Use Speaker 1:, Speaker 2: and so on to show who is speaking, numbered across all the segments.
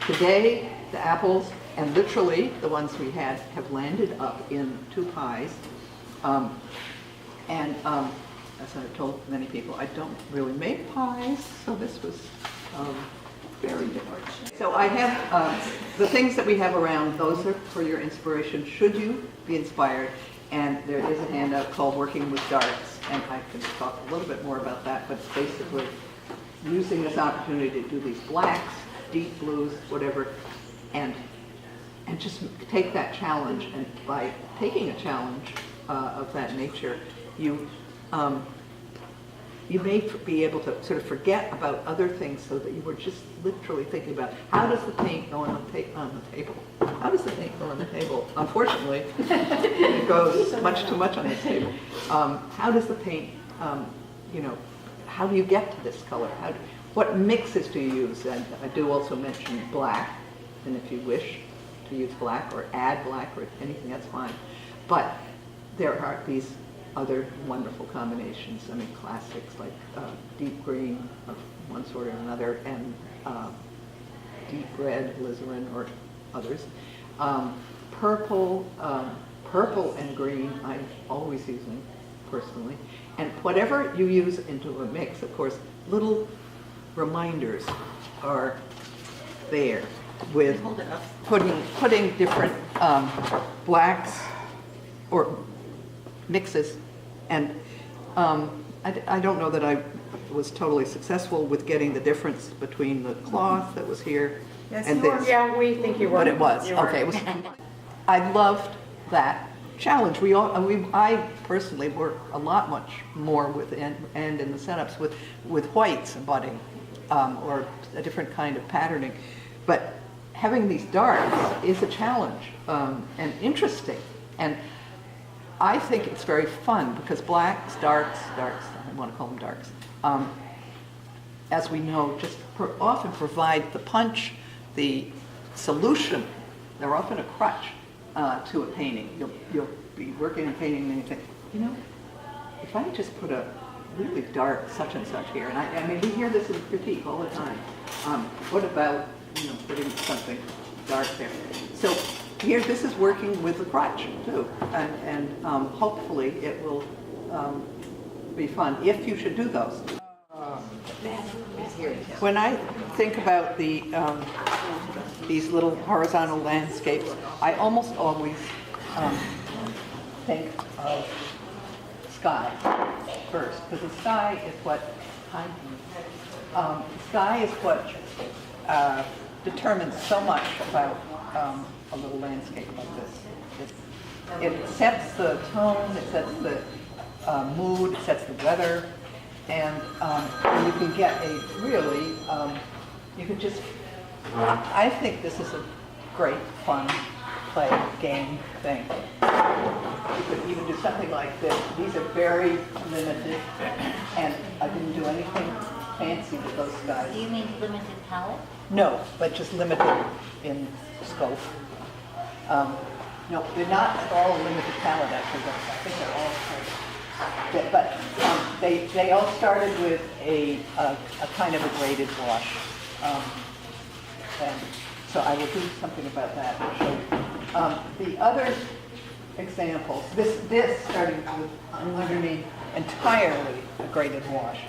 Speaker 1: Today, the apples, and literally the ones we had, have landed up in 2 pies. As I've told many people, I don't really make pies, so this was very different. So I have the things that we have around, those are for your inspiration, should you be inspired. And there is a handout called Working with Darts, and I can talk a little bit more about that, but it's basically using this opportunity to do these blacks, deep blues, whatever, and just take that challenge. And by taking a challenge of that nature, you may be able to sort of forget about other things, so that you were just literally thinking about, how does the paint go on the table? How does the paint go on the table? Unfortunately, it goes much too much on this table. How does the paint, how do you get to this color? What mixes do you use? And I do also mention black, and if you wish to use black or add black or anything, that's fine. But there are these other wonderful combinations. I mean, classics like deep green of one sort or another, and deep red, alizarin, or others. Purple and green, I'm always using personally. And whatever you use into a mix, of course, little reminders are there with putting different blacks or mixes. And I don't know that I was totally successful with getting the difference between the cloth that was here and this.
Speaker 2: Yeah, we think you were.
Speaker 1: But it was. Okay. It was. I loved that challenge. I personally work a much more with and in the setups with whites and budding or a different kind of patterning. But having these darks is a challenge and interesting. And I think it's very fun because blacks, darks, I want to call them darks, as we know, just often provide the punch, the solution. They're often a crutch to a painting. You'll be working and painting and you think, if I just put a really dark such and such here, and I mean, we hear this in critique all the time. What about, putting something dark there? So here, this is working with the crutch too, and hopefully it will be fun if you should do those. When I think about these little horizontal landscapes, I almost always think of sky first, because the sky is what determines so much about a little landscape like this. It sets the tone, it sets the mood, it sets the weather, and you can get a really, you can just, I think this is a great fun play, game thing. You could even do something like this. These are very limited, and I didn't do anything fancy with those guys.
Speaker 3: Do you mean limited palette?
Speaker 1: No, but just limited in scope. No, they're not all limited palette actually, but I think they're all but they all started with a kind of a graded wash. And so I will do something about that and show you. The other examples, this starting with underneath entirely a graded wash.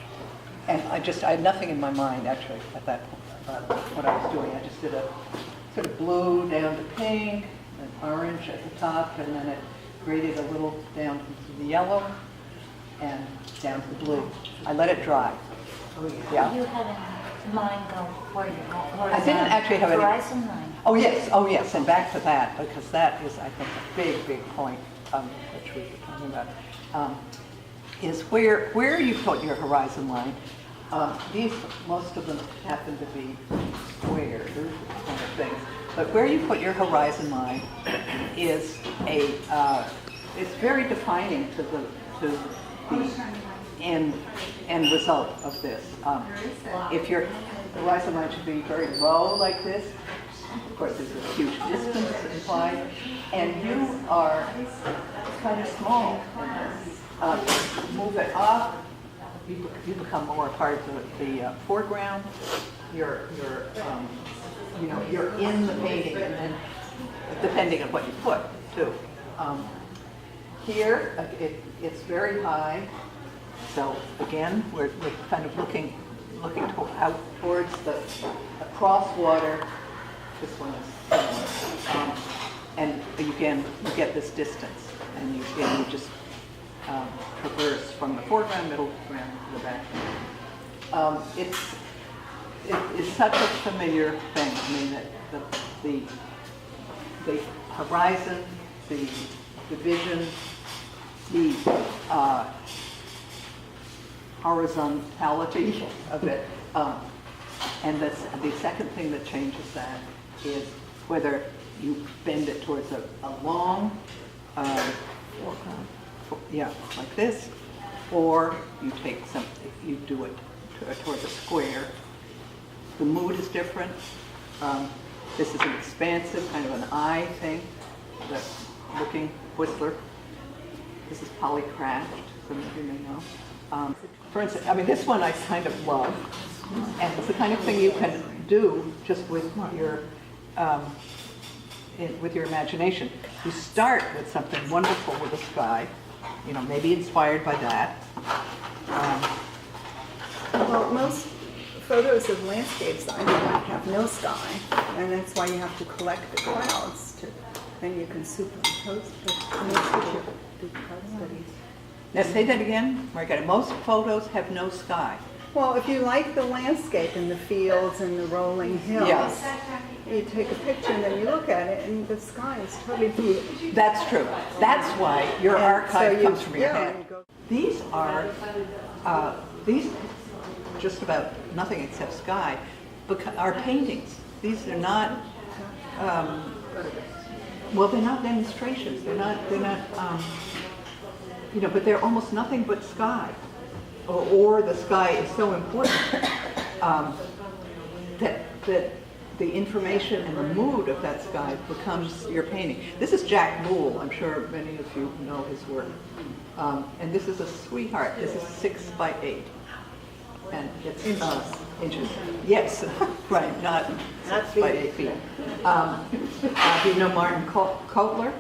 Speaker 1: And I had nothing in my mind actually at that point about what I was doing. I just did a sort of blue down to pink, and orange at the top, and then it graded a little down to the yellow and down to the blue. I let it dry. Yeah.
Speaker 3: You had in mind where you go.
Speaker 1: I didn't actually have any.
Speaker 3: Horizon line.
Speaker 1: Oh yes, and back to that, because that is, I think, a big point which we were talking about, is where you put your horizon line. Most of them happen to be square, kind of things. But where you put your horizon line is it's very defining to the end result of this. If your horizon line should be very low like this, of course there's a huge distance implied, and you are kind of small in this. Move it up, you become more a part of the foreground. Your you know, you're in the painting, and then depending on what you put too. Here, it's very high, so again, we're kind of looking out towards the across water. This one is similar. And again, you get this distance, and you just traverse from the foreground, middle ground to the background. It is such a familiar thing. I mean, that the horizon, the vision, the horizontality of it, and the second thing that changes that is whether you bend it towards a long, like this, or you take something, you do it towards a square. The mood is different. This is an expansive kind of an eye thing, the looking Whistler. This is polycraft, some of you may know. For instance, I mean, this one I kind of love, and it's the kind of thing you can do just with your imagination. You start with something wonderful with the sky, you know, maybe inspired by that.
Speaker 2: Well, most photos of landscapes I think have no sky, and that's why you have to collect the clouds, then you can superimpose the studies.
Speaker 1: Now say that again. Margarita. Most photos have no sky.
Speaker 2: Well, if you like the landscape and the fields and the rolling hills,
Speaker 1: Yes.
Speaker 2: you take a picture and then you look at it and the sky is totally blue.
Speaker 1: That's true. That's why your
Speaker 2: And
Speaker 1: archive
Speaker 2: so you-
Speaker 1: comes from your
Speaker 2: yeah,
Speaker 1: head.
Speaker 2: you go-
Speaker 1: These are just about nothing except sky, are paintings. These are not. Well, they're not demonstrations. They're not. You know, but they're almost nothing but sky, or the sky is so important that the information and the mood of that sky becomes your painting. This is Jack Boole. I'm sure many of you know his work, and this is a sweetheart. This is 6 by 8, and it's inches. Yes, right, not 6 by 8 feet. You know Martin Kotler,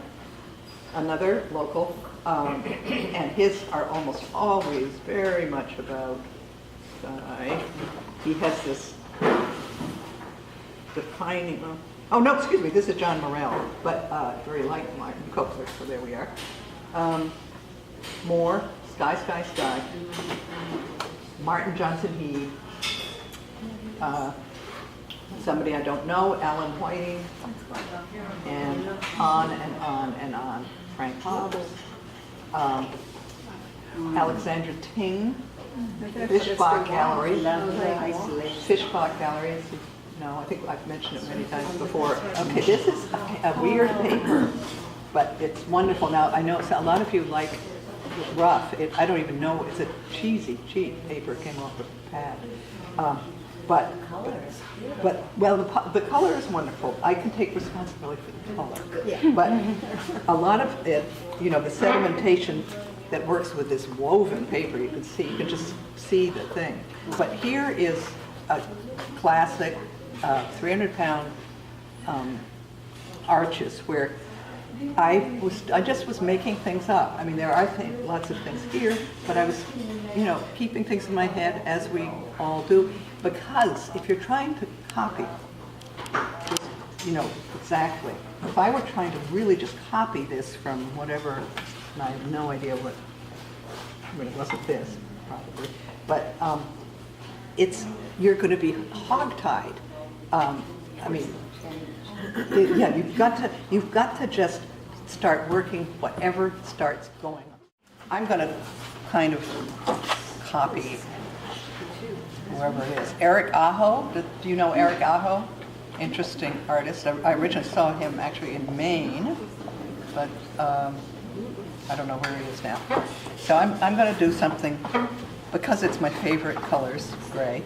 Speaker 1: another local. And his are almost always very much about sky. He has this defining, oh no, excuse me, this is John Morell, but very like Martin Kotler, so there we are. More, sky, sky, sky. Martin Johnson Heed. Somebody I don't know, Alan Whiting, and on and on and on. Frank Hobbs. Alexandra Ting, Fishbach Gallery. Fishbach Gallery, no, I think I've mentioned it many times before. Okay, this is a weird paper, but it's wonderful. Now, I know a lot of you like rough. I don't even know, it's a cheesy, cheap paper, it came off the pad. But well, the color is wonderful. I can take responsibility for the color.
Speaker 2: Yeah.
Speaker 1: But a lot of it, you know, the sedimentation that works with this woven paper, you can just see the thing. But here is a classic 300-pound arches where I just was making things up. I mean, there are lots of things here, but I was, you know, keeping things in my head as we all do. Because if you're trying to copy, you know, exactly. If I were trying to really just copy this from whatever, and I have no idea what, I mean, it wasn't this, probably, but you're going to be hogtied. I mean, yeah, you've got to just start working whatever starts going on. I'm going to kind of copy whoever it is. Eric Aho, do you know Eric Aho? Interesting artist. I originally saw him actually in Maine, but I don't know where he is now. So I'm going to do something, because it's my favorite colors, gray.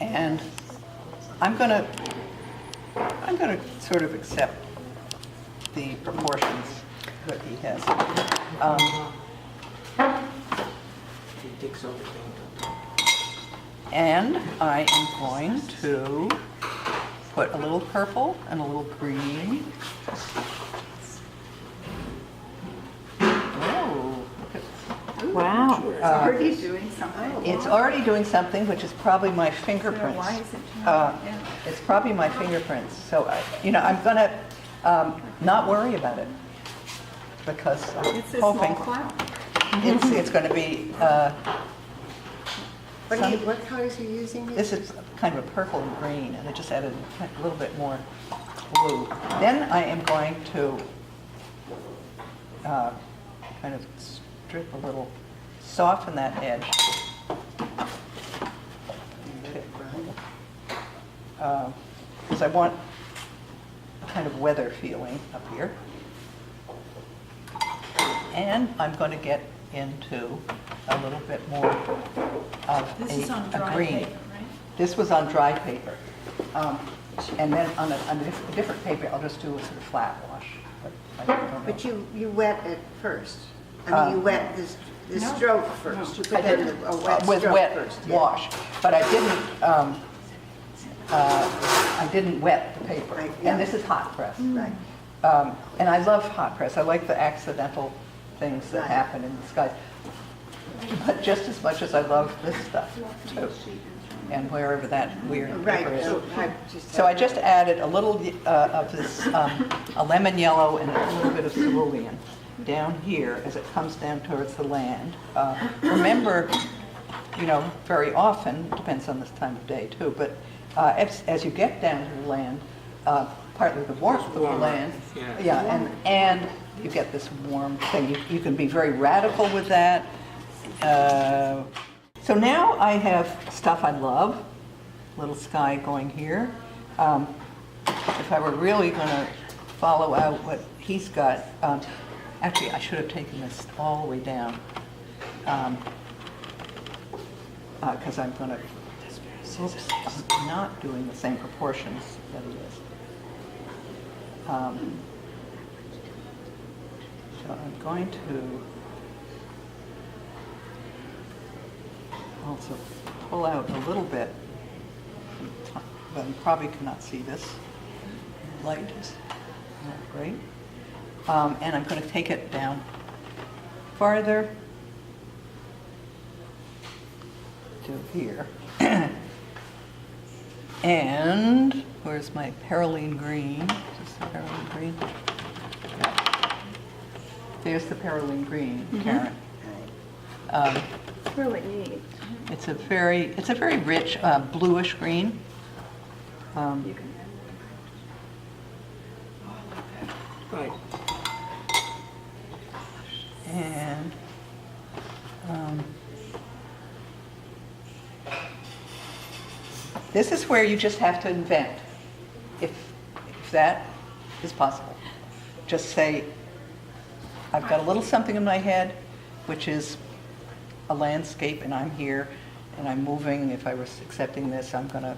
Speaker 1: And I'm going to sort of accept the proportions that he has. And I am going to put a little purple and a little green. Oh, look at,
Speaker 3: Wow.
Speaker 2: It's already doing something.
Speaker 1: it's already doing something, which is probably my
Speaker 2: So
Speaker 1: fingerprints.
Speaker 2: why is it doing
Speaker 1: Uh,
Speaker 2: that? Yeah.
Speaker 1: It's probably my fingerprints. So, I'm going to not worry about it because I'm
Speaker 2: It's a small
Speaker 1: hoping
Speaker 2: cloud.
Speaker 1: it's going to be,
Speaker 4: What colors are you using?
Speaker 1: this is kind of a purple and green, and I just added a little bit more blue. Then I am going to kind of strip a little, soften that edge. Because I want a kind of weather feeling up here. And I'm going to get into a little bit more of
Speaker 2: This is on
Speaker 1: a
Speaker 2: dry
Speaker 1: green.
Speaker 2: paper, right?
Speaker 1: This was on dry paper. And then on a different paper, I'll just do a sort of flat wash. But I don't know.
Speaker 4: But you wet it first. I mean, you wet the stroke first. You put
Speaker 1: I
Speaker 4: it in
Speaker 1: did
Speaker 4: a wet
Speaker 1: with
Speaker 4: stroke
Speaker 1: wet
Speaker 4: first. yeah.
Speaker 1: wash, but I didn't wet the paper.
Speaker 4: Right, yeah.
Speaker 1: And this is hot press.
Speaker 4: Right.
Speaker 1: And I love hot press. I like the accidental things that
Speaker 4: Right.
Speaker 1: happen in the sky. But just as much as I love this stuff too, and wherever that weird
Speaker 4: Right.
Speaker 1: paper is.
Speaker 4: So
Speaker 1: So I just added a little of this, a lemon yellow and a little bit of cerulean down here as it comes down towards the land. Remember, very often, depends on this time of day too, but as you get down to the land, partly the warmth of the land, and you get this warm thing. You can be very radical with that. So now I have stuff I love, little sky going here. If I were really going to follow out what he's got, actually I should have taken this all the way down because I'm going to, oops, I'm not doing the same proportions that he is. So I'm going to also pull out a little bit, but you probably cannot see this. Light is not great. And I'm going to take it down farther to here. And where's my Paroline green? Is this the Paroline green? Yeah. There's the Paroline green, Karen.
Speaker 2: It's really neat.
Speaker 1: It's a very rich bluish green.
Speaker 2: You can
Speaker 1: Right. And this is where you just have to invent, if that is possible. Just say, I've got a little something in my head, which is a landscape, and I'm here, and I'm moving. If I was accepting this, I'm going to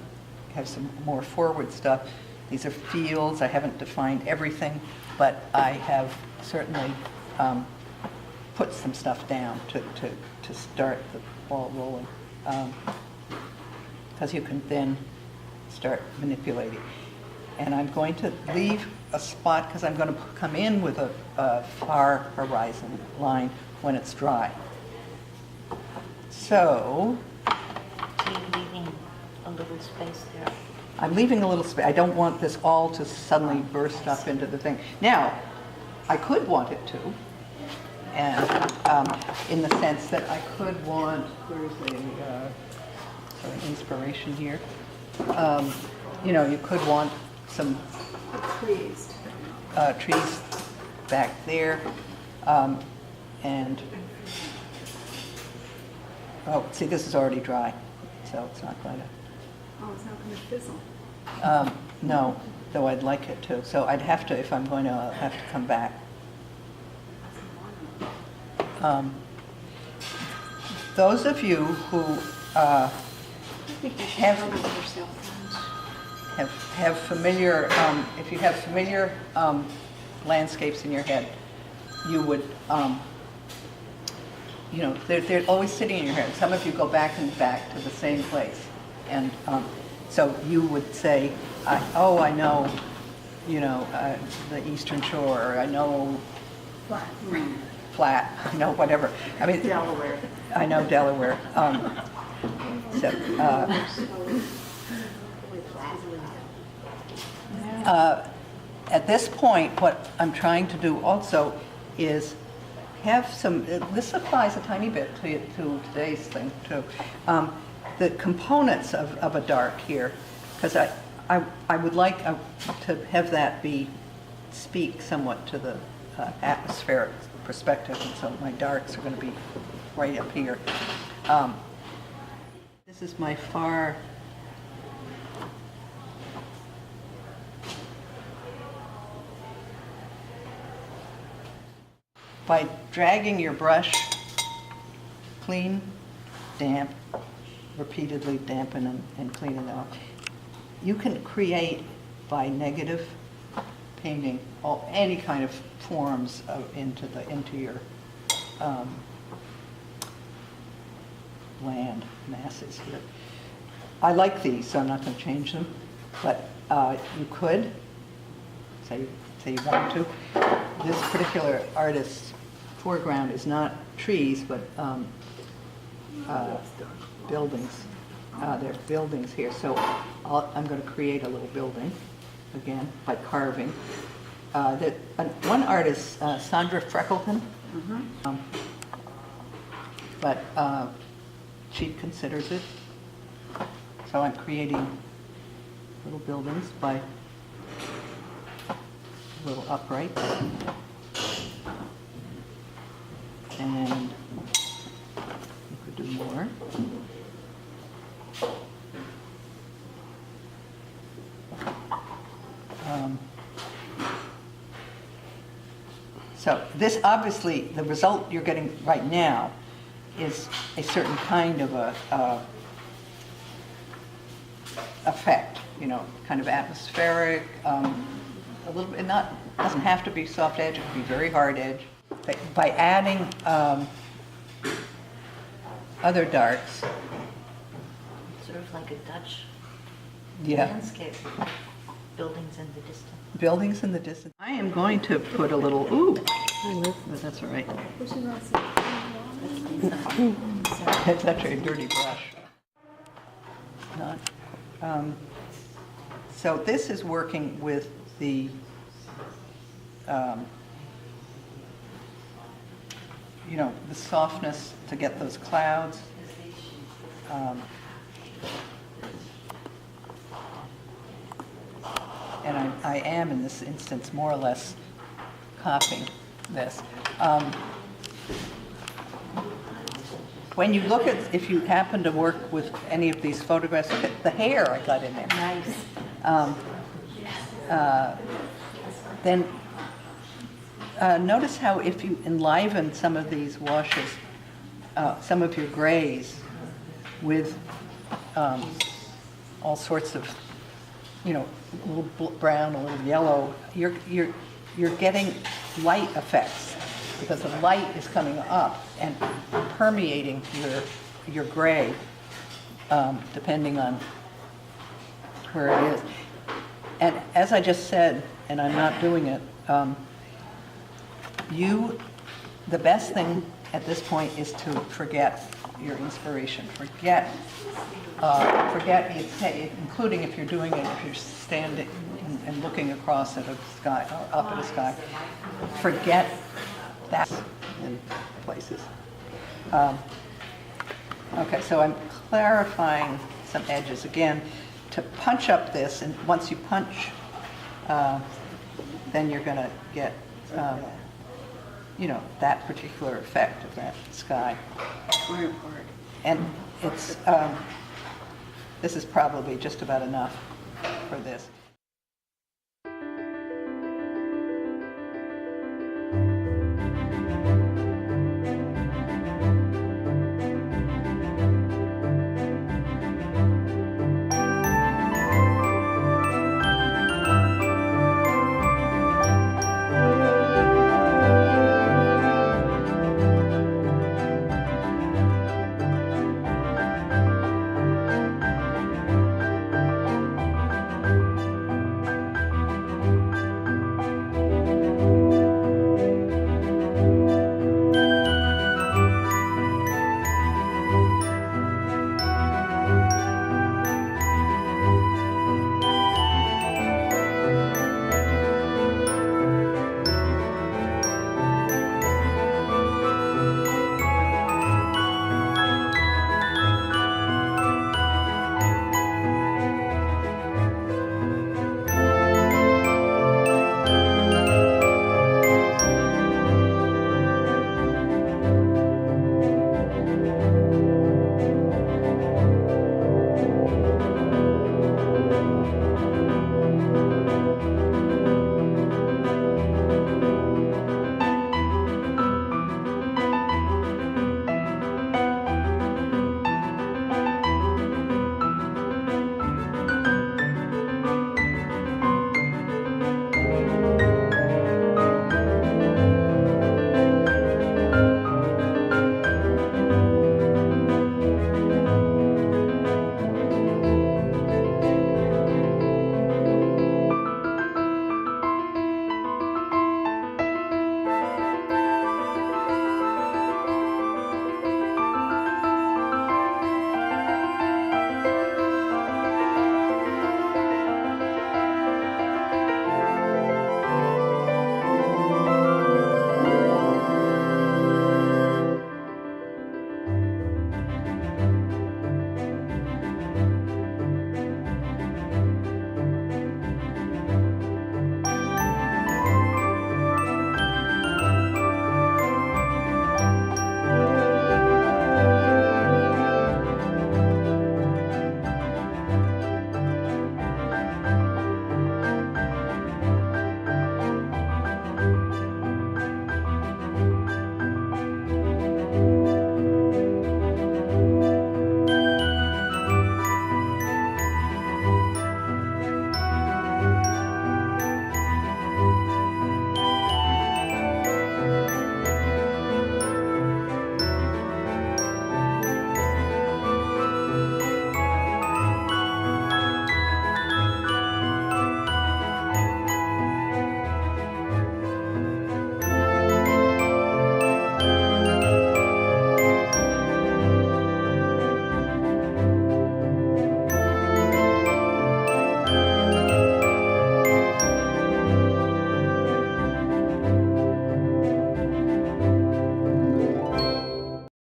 Speaker 1: have some more forward stuff. These are fields. I haven't defined everything, but I have certainly put some stuff down to start the ball rolling. Because you can then start manipulating. And I'm going to leave a spot, because I'm going to come in with a far horizon line when it's dry. So
Speaker 3: You're leaving a little space there.
Speaker 1: I'm leaving a little space. I don't want this all to suddenly burst up into the thing. Now, I could want it to, and in the sense that I could want, where's the sort of inspiration here? You could want some
Speaker 2: pleased.
Speaker 1: trees back there, and oh, see, this is already dry, so it's not going to.
Speaker 2: Oh, it's not going to fizzle.
Speaker 1: No, though I'd like it to. So I'd have to, if I'm going to, I'll have to come back. Those of you who have familiar, if you have familiar you know, they're always sitting in your head. Some of you go back and back to the same place. And so you would say, I know, you know, the Eastern Shore, or I know Flat, I know whatever. I mean,
Speaker 2: Delaware.
Speaker 1: I know Delaware. So, at this point, what I'm trying to do also is have some, this applies a tiny bit to today's thing too, the components of a dark here, because I would like to have that speak somewhat to the atmospheric perspective, and so my darks are going to be right up here. This is my far by dragging your brush clean, damp, repeatedly dampen and clean it off, you can create by negative painting any kind of forms into your land masses here. I like these, so I'm not going to change them, but you could, say you want to. This particular artist's foreground is not trees, but buildings. There are buildings here, so I'm going to create a little building, again, by carving. One artist, Sandra Freckleton, but she considers it. So I'm creating little buildings by little uprights. And you could do more. So this, obviously, the result you're getting right now is a certain kind of a effect, you know, kind of atmospheric, a little bit, doesn't have to be soft edge, it could be very hard edge. But by adding other darks,
Speaker 3: Sort of like a Dutch
Speaker 1: yeah,
Speaker 3: landscape, buildings in the distance.
Speaker 1: buildings in the distance. I am going to put a little, but that's all right. It's actually a dirty brush. So this is working with the you know, the softness to get those clouds. And I am, in this instance, more or less copying this. When you look at, if you happen to work with any of these photographs, look at the hair I got in there.
Speaker 3: Nice.
Speaker 1: Then notice how if you enliven some of these washes, some of your grays with all sorts of, you know, a little brown, a little yellow, you're getting light effects because the light is coming up and permeating your gray, depending on where it is. And as I just said, and I'm not doing it, the best thing at this point is to forget your inspiration. Forget, including if you're doing it, if you're standing and looking across at a sky, or up at a sky. Forget that in places. Okay, so I'm clarifying some edges again to punch up this, and once you punch, then you're going to get, you know, that particular effect of that sky. And it's, this is probably just about enough for this.